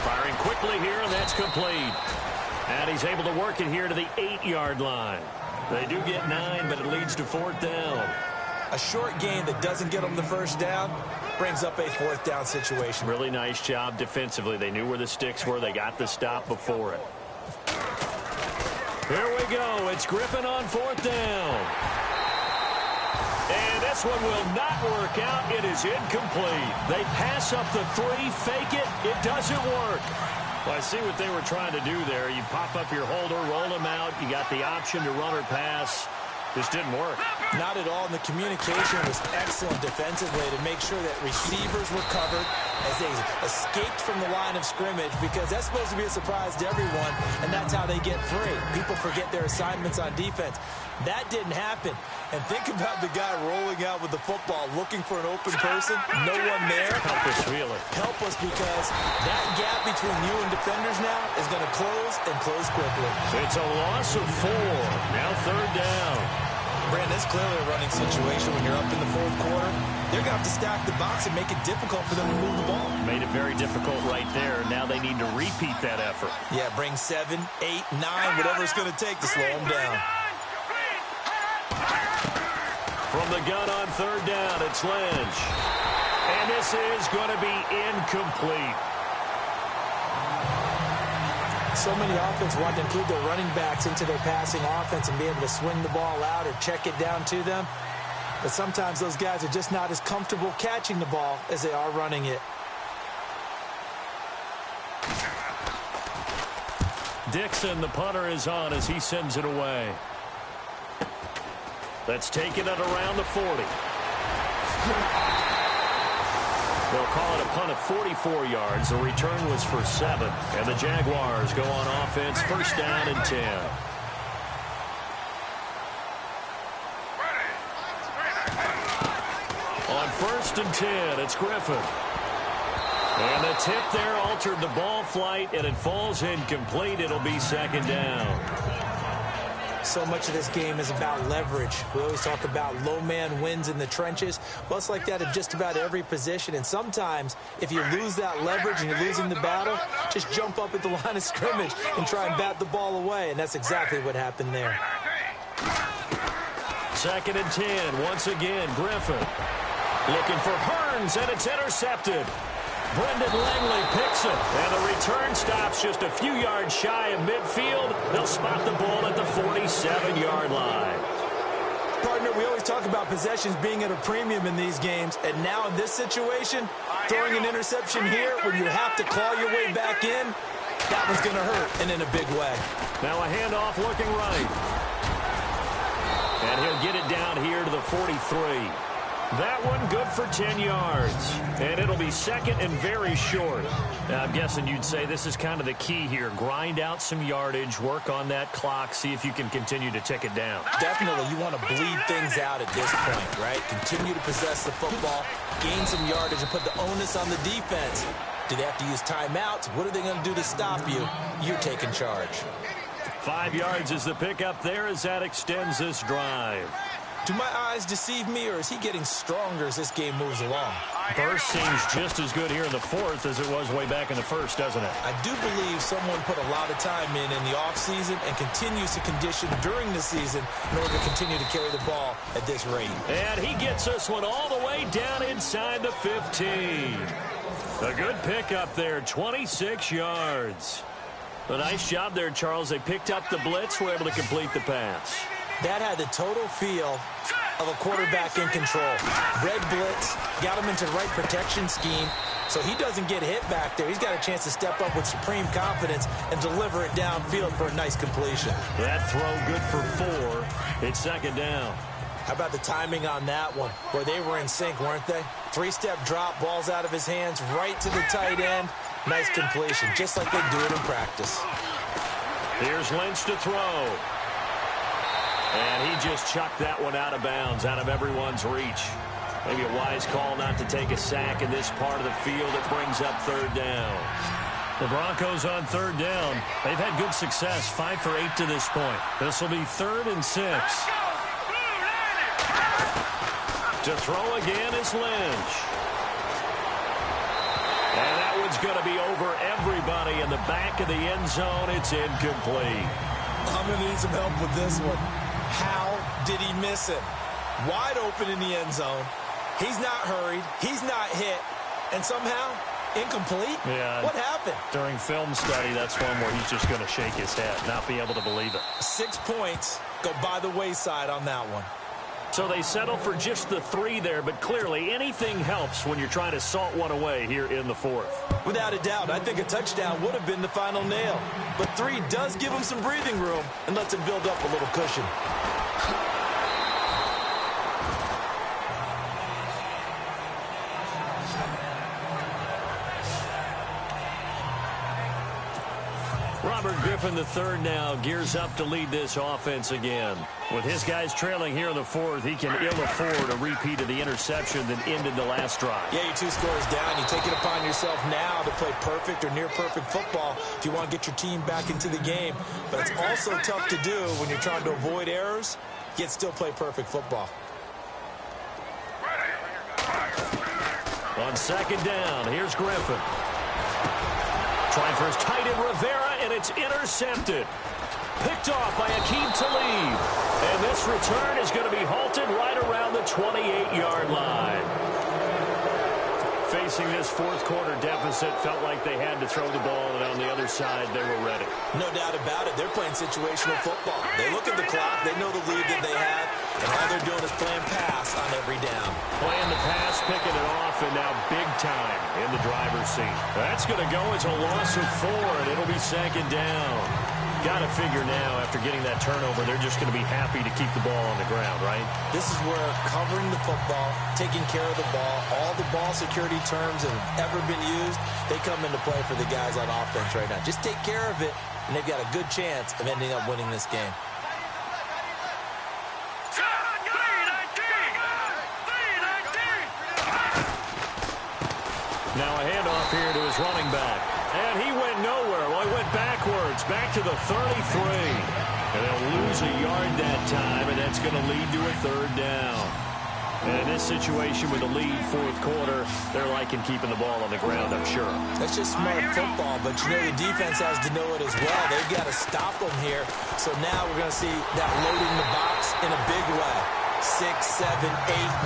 Firing quickly here, and that's complete. And he's able to work it here to the 8-yard line. They do get 9, but it leads to 4th down. A short gain that doesn't get them the first down brings up a 4th down situation. Really nice job defensively. They knew where the sticks were. They got the stop before it. Here we go. It's Griffin on 4th down. And this one will not work out. It is incomplete. They pass up the 3, fake it. It doesn't work. Well, I see what they were trying to do there. You pop up your holder, roll them out. You got the option to run or pass. This didn't work. Not at all. And the communication was excellent defensively to make sure that receivers were covered as they escaped from the line of scrimmage, because that's supposed to be a surprise to everyone, and that's how they get free. People forget their assignments on defense. That didn't happen. And think about the guy rolling out with the football, looking for an open person. No one there. Help us, really. Help us, because that gap between you and defenders now is going to close and close quickly. It's a loss of 4. Now 3rd down. Brandon, it's clearly a running situation when you're up in the 4th quarter. They're going to have to stack the box and make it difficult for them to move the ball. Made it very difficult right there. Now they need to repeat that effort. Yeah, bring 7, 8, 9, whatever it's going to take to slow them down. From the gun on 3rd down, it's Lynch. And this is going to be incomplete. So many offenses want to include their running backs into their passing offense and be able to swing the ball out or check it down to them. But sometimes those guys are just not as comfortable catching the ball as they are running it. Dixon, the punter, is on as he sends it away. That's taken at around the 40. They'll call it a punt of 44 yards. The return was for 7. And the Jaguars go on offense, first down and 10. On first and 10, it's Griffin. And the tip there altered the ball flight, and it falls incomplete. It'll be second down. So much of this game is about leverage. We always talk about low man wins in the trenches. Well, it's like that in just about every position. And sometimes, if you lose that leverage and you're losing the battle, just jump up at the line of scrimmage and try and bat the ball away. And that's exactly what happened there. Second and 10, once again, Griffin. Looking for Hearns, and it's intercepted. Brendan Langley picks it, and the return stops just a few yards shy of midfield. They'll spot the ball at the 47-yard line. Partner, we always talk about possessions being at a premium in these games, and now in this situation, throwing an interception here when you have to claw your way back in, that one's going to hurt, and in a big way. Now a handoff looking right. And he'll get it down here to the 43. That one good for 10 yards. And it'll be second and very short. Now, I'm guessing you'd say this is kind of the key here. Grind out some yardage, work on that clock, see if you can continue to tick it down. Definitely, you want to bleed things out at this point, right? Continue to possess the football, gain some yardage, and put the onus on the defense. Do they have to use timeouts? What are they going to do to stop you? You're taking charge. 5 yards is the pickup there as that extends this drive. Do my eyes deceive me, or is he getting stronger as this game moves along? Burst seems just as good here in the fourth as it was way back in the first, doesn't it? I do believe someone put a lot of time in the offseason and continues to condition during the season in order to continue to carry the ball at this rate. And he gets this one all the way down inside the 15. A good pickup there, 26 yards. A nice job there, Charles. They picked up the blitz, were able to complete the pass. That had the total feel of a quarterback in control. Red blitz, got him into the right protection scheme, so he doesn't get hit back there. He's got a chance to step up with supreme confidence and deliver it downfield for a nice completion. That throw good for 4. It's second down. How about the timing on that one? Boy, they were in sync, weren't they? 3-step drop, ball's out of his hands, right to the tight end. Nice completion, just like they do it in practice. Here's Lynch to throw. And he just chucked that one out of bounds, out of everyone's reach. Maybe a wise call not to take a sack in this part of the field. It brings up third down. The Broncos on third down. They've had good success, 5 for 8 to this point. This will be 3rd and 6. To throw again is Lynch. And that one's going to be over everybody in the back of the end zone. It's incomplete. I'm going to need some help with this one. How did he miss it? Wide open in the end zone. He's not hurried. He's not hit. And somehow, incomplete? Yeah. What happened? During film study, that's one where he's just going to shake his head, not be able to believe it. 6 points go by the wayside on that one. So they settle for just the 3 there, but clearly anything helps when you're trying to salt one away here in the fourth. Without a doubt, I think a touchdown would have been the final nail. But 3 does give him some breathing room and lets him build up a little cushion. Robert Griffin III now gears up to lead this offense again. With his guys trailing here in the fourth, he can ill afford a repeat of the interception that ended the last drive. Yeah, you're 2 scores down. You take it upon yourself now to play perfect or near perfect football if you want to get your team back into the game. But it's also tough to do when you're trying to avoid errors, yet still play perfect football. On second down, here's Griffin. Trying for his tight end Rivera, and it's intercepted. Picked off by Akeem Talib. And this return is going to be halted right around the 28-yard line. facing this fourth quarter deficit, felt like they had to throw the ball, and on the other side, they were ready. No doubt about it. They're playing situational football. They look at the clock. They know the lead that they have, and all they're doing is playing pass on every down. Playing the pass, picking it off, and now big time in the driver's seat. That's going to go as a loss of 4, and it'll be second down. Got to figure now, after getting that turnover, they're just going to be happy to keep the ball on the ground, right? This is where covering the football, taking care of the ball, all the ball security terms that have ever been used, they come into play for the guys on offense right now. Just take care of it, and they've got a good chance of ending up winning this game. Now a handoff here to his running back. And he went nowhere. Well, he went backwards, back to the 33. And they'll lose a yard that time, and that's going to lead to a third down. And in this situation with a lead fourth quarter, they're liking keeping the ball on the ground, I'm sure. That's just smart football, but you know the defense has to know it as well. They've got to stop them here. So now we're going to see that loading the box in a big way. 6, 7, 8,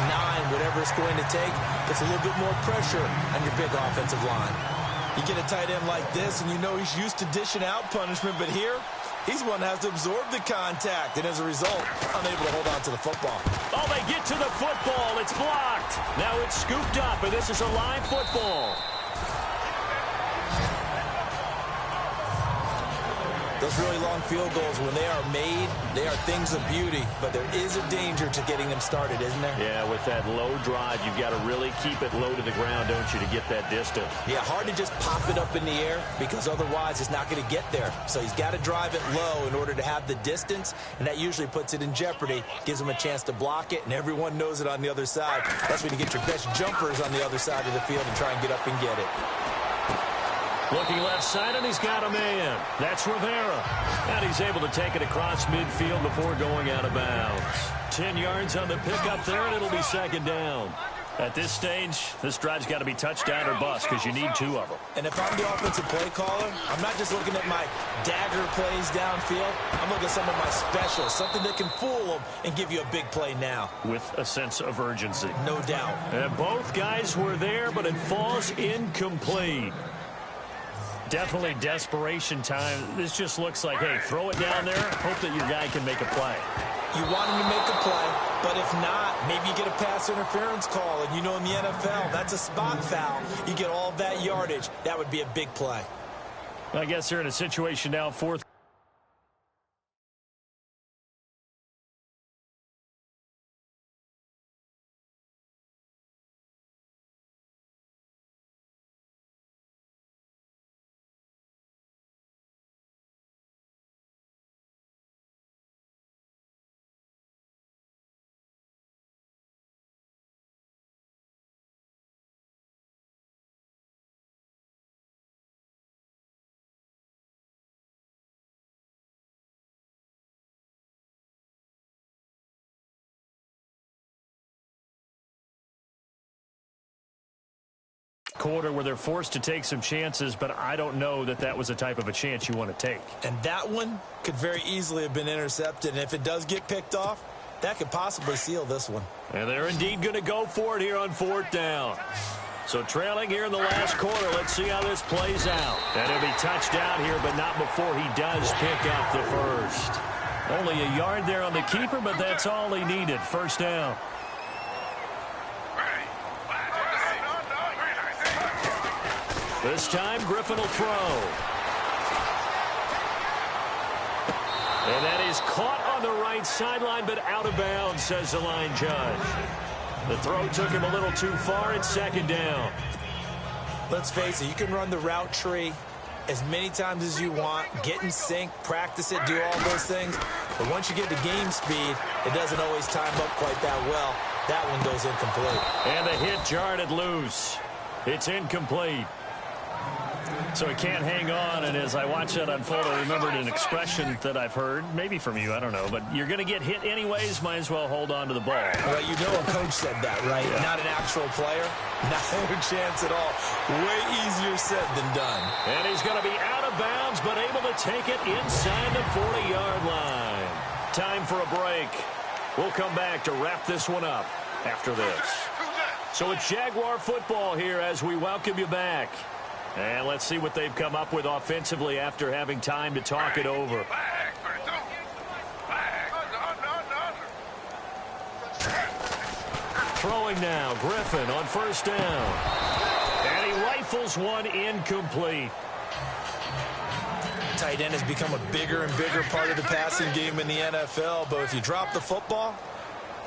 9, whatever it's going to take. Puts a little bit more pressure on your big offensive line. You get a tight end like this, and you know he's used to dishing out punishment, but here, he's one that has to absorb the contact, and as a result, unable to hold on to the football. Oh, they get to the football. It's blocked. Now it's scooped up, and this is a live football. Those really long field goals, when they are made, they are things of beauty, but there is a danger to getting them started, isn't there? Yeah, with that low drive, you've got to really keep it low to the ground, don't you, to get that distance. Yeah, hard to just pop it up in the air because otherwise it's not going to get there. So he's got to drive it low in order to have the distance, and that usually puts it in jeopardy, gives him a chance to block it, and everyone knows it on the other side. That's when you get your best jumpers on the other side of the field and try and get up and get it. Looking left side, and he's got a man. That's Rivera. And he's able to take it across midfield before going out of bounds. 10 yards on the pickup there, and it'll be second down. At this stage, this drive's got to be touchdown or bust because you need 2 of them. And if I'm the offensive play caller, I'm not just looking at my dagger plays downfield. I'm looking at some of my specials, something that can fool them and give you a big play now. With a sense of urgency. No doubt. And both guys were there, but it falls incomplete. Definitely desperation time. This just looks like, hey, throw it down there, hope that your guy can make a play. You want him to make a play, but if not, maybe you get a pass interference call, and you know in the NFL, that's a spot foul. You get all of that yardage. That would be a big play. I guess they're in a situation now, fourth. Quarter where they're forced to take some chances, but I don't know that that was the type of a chance you want to take. And that one could very easily have been intercepted, and if it does get picked off, that could possibly seal this one. And they're indeed going to go for it here on fourth down. So trailing here in the last quarter, let's see how this plays out. And it'll be touchdown here, but not before he does pick up the first. Only a yard there on the keeper, but that's all he needed. First down. This time, Griffin will throw. And that is caught on the right sideline, but out of bounds, says the line judge. The throw took him a little too far. It's second down. Let's face it, you can run the route tree as many times as you want, get in sync, practice it, do all those things. But once you get to game speed, it doesn't always time up quite that well. That one goes incomplete. And the hit jarred it loose. It's incomplete. So he can't hang on, and as I watch that unfold, I remembered an expression that I've heard, maybe from you, I don't know, but you're going to get hit anyways, might as well hold on to the ball. Well, you know a coach said that, right? Yeah. Not an actual player. Not a chance at all. Way easier said than done. And he's going to be out of bounds, but able to take it inside the 40-yard line. Time for a break. We'll come back to wrap this one up after this. So it's Jaguar football here as we welcome you back. And let's see what they've come up with offensively after having time to talk it over. Throwing now, Griffin on first down. And he rifles one incomplete. Tight end has become a bigger and bigger part of the passing game in the NFL, but if you drop the football,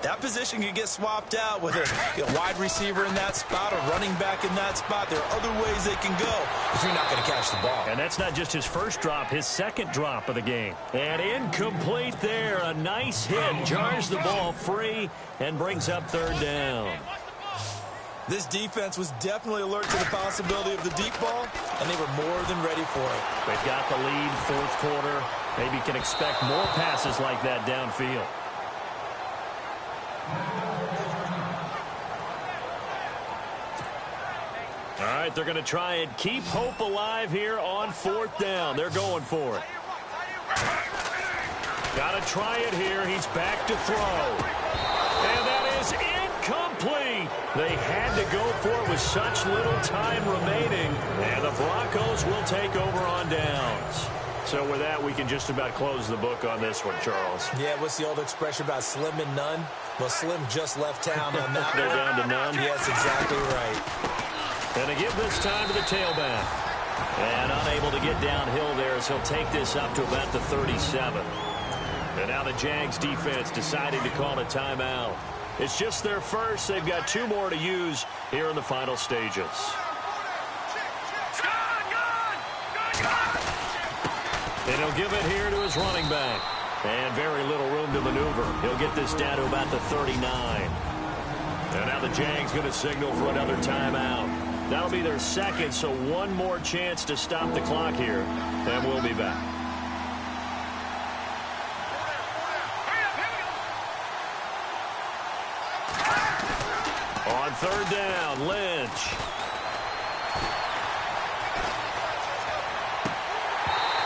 that position can get swapped out with a wide receiver in that spot, a running back in that spot. There are other ways they can go if you're not going to catch the ball. And that's not just his first drop, his second drop of the game. And incomplete there. A nice hit. Jars the ball free and brings up third down. This defense was definitely alert to the possibility of the deep ball, and they were more than ready for it. They've got the lead, fourth quarter. Maybe can expect more passes like that downfield. All right, they're going to try and keep hope alive here on fourth down. They're going for it. Got to try it here. He's back to throw. And that is incomplete. They had to go for it with such little time remaining. And the Broncos will take over on downs. So with that, we can just about close the book on this one, Charles. Yeah, what's the old expression about slim and none? Well, Slim just left town on that. They're down to none? Yes, exactly right. And to give this time to the tailback. And unable to get downhill there as he'll take this up to about the 37. And now the Jags defense deciding to call a timeout. It's just their first. They've got two more to use here in the final stages. And he'll give it here to his running back. And very little room to maneuver. He'll get this down to about the 39. And now the Jags going to signal for another timeout. That'll be their second, so one more chance to stop the clock here. And we'll be back. On third down, Lynch.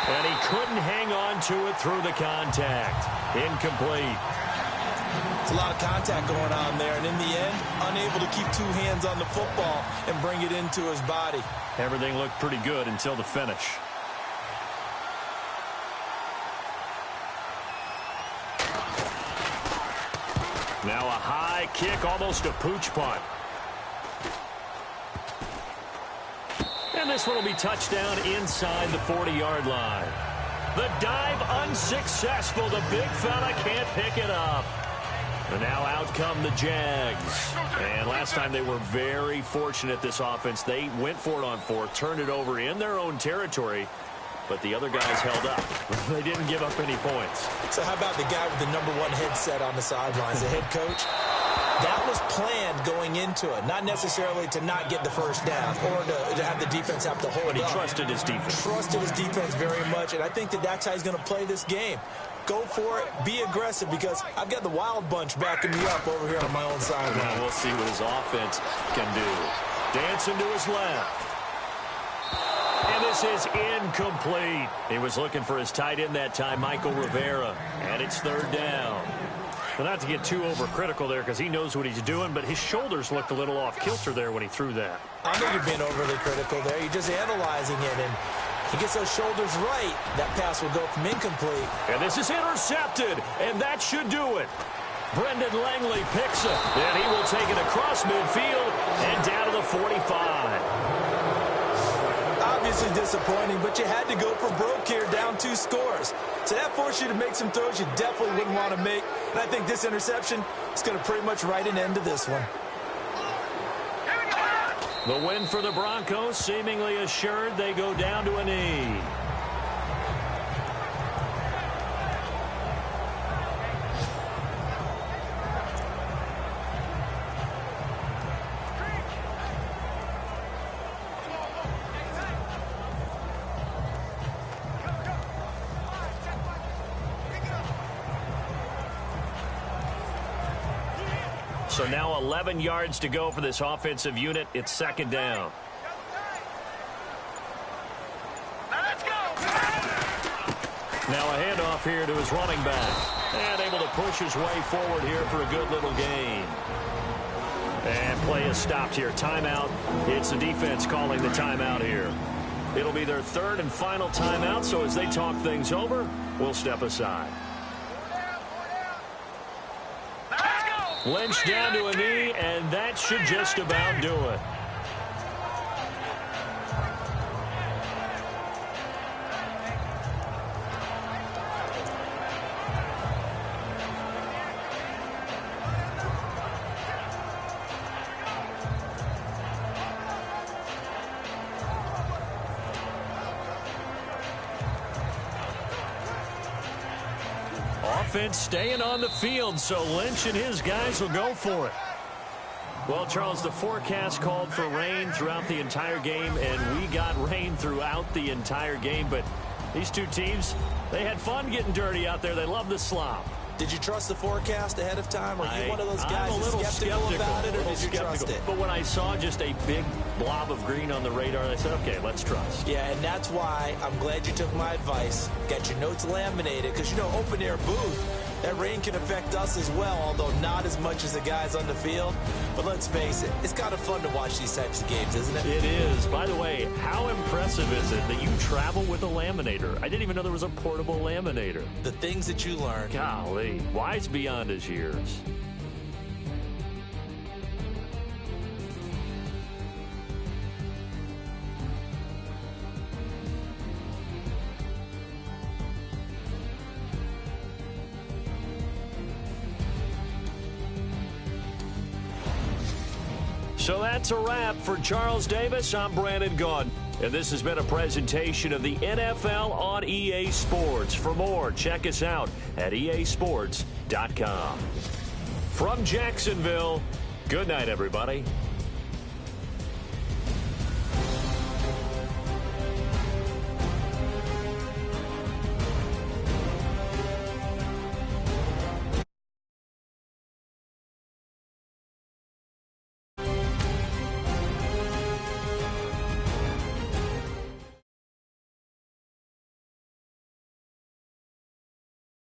And he couldn't hang on to it through the contact. Incomplete. It's a lot of contact going on there, and in the end, unable to keep two hands on the football and bring it into his body. Everything looked pretty good until the finish. Now a high kick, almost a pooch punt. And this one will be touchdown inside the 40-yard line. The dive unsuccessful. The big fella can't pick it up. And now out come the Jags. And last time they were very fortunate, this offense. They went for it on fourth, turned it over in their own territory, but the other guys held up. They didn't give up any points. So how about the guy with the #1 headset on the sidelines, the head coach? That was planned going into it, not necessarily to not get the first down or to have the defense have to hold But he up. trusted his defense. Trusted his defense very much, and I think that's how he's going to play this game. Go for it, be aggressive, because I've got the wild bunch backing me up over here on my own sideline. Now we'll see what his offense can do. Dancing to his left. And this is incomplete. He was looking for his tight end that time, Michael Rivera. And it's third down. Well, not to get too overcritical there because he knows what he's doing, but his shoulders looked a little off kilter there when he threw that. I know you're being overly critical there. You're just analyzing it, and he gets those shoulders right. That pass will go from incomplete. And this is intercepted, and that should do it. Brendan Langley picks it, and he will take it across midfield and down to the 45. Obviously disappointing, but you had to go for broke here, down 2 scores. So that forced you to make some throws you definitely wouldn't want to make. And I think this interception is going to pretty much write an end to this one. The win for the Broncos, seemingly assured. They go down to a knee. So now 11 yards to go for this offensive unit. It's second down. Now a handoff here to his running back. And able to push his way forward here for a good little gain. And play is stopped here. Timeout. It's the defense calling the timeout here. It'll be their third and final timeout, so as they talk things over, we'll step aside. Lynch down to a knee, and that should just about do it. Offense staying on the field, so Lynch and his guys will go for it. Well, Charles, the forecast called for rain throughout the entire game, and we got rain throughout the entire game. But these two teams, they had fun getting dirty out there. They love the slop. Did you trust the forecast ahead of time? Are you one of those guys who's skeptical about it, or did you trust it? But when I saw just a big blob of green on the radar, I said, okay, let's trust. Yeah, and that's why I'm glad you took my advice. Get your notes laminated, because, you know, open-air booth, that rain can affect us as well, although not as much as the guys on the field. But let's face it, it's kind of fun to watch these types of games, isn't it? It is. By the way, how impressive is it that you travel with a laminator? I didn't even know there was a portable laminator. The things that you learn. Golly, wise beyond his years. So that's a wrap for Charles Davis. I'm Brandon Gaudin. And this has been a presentation of the NFL on EA Sports. For more, check us out at easports.com. From Jacksonville, good night, everybody.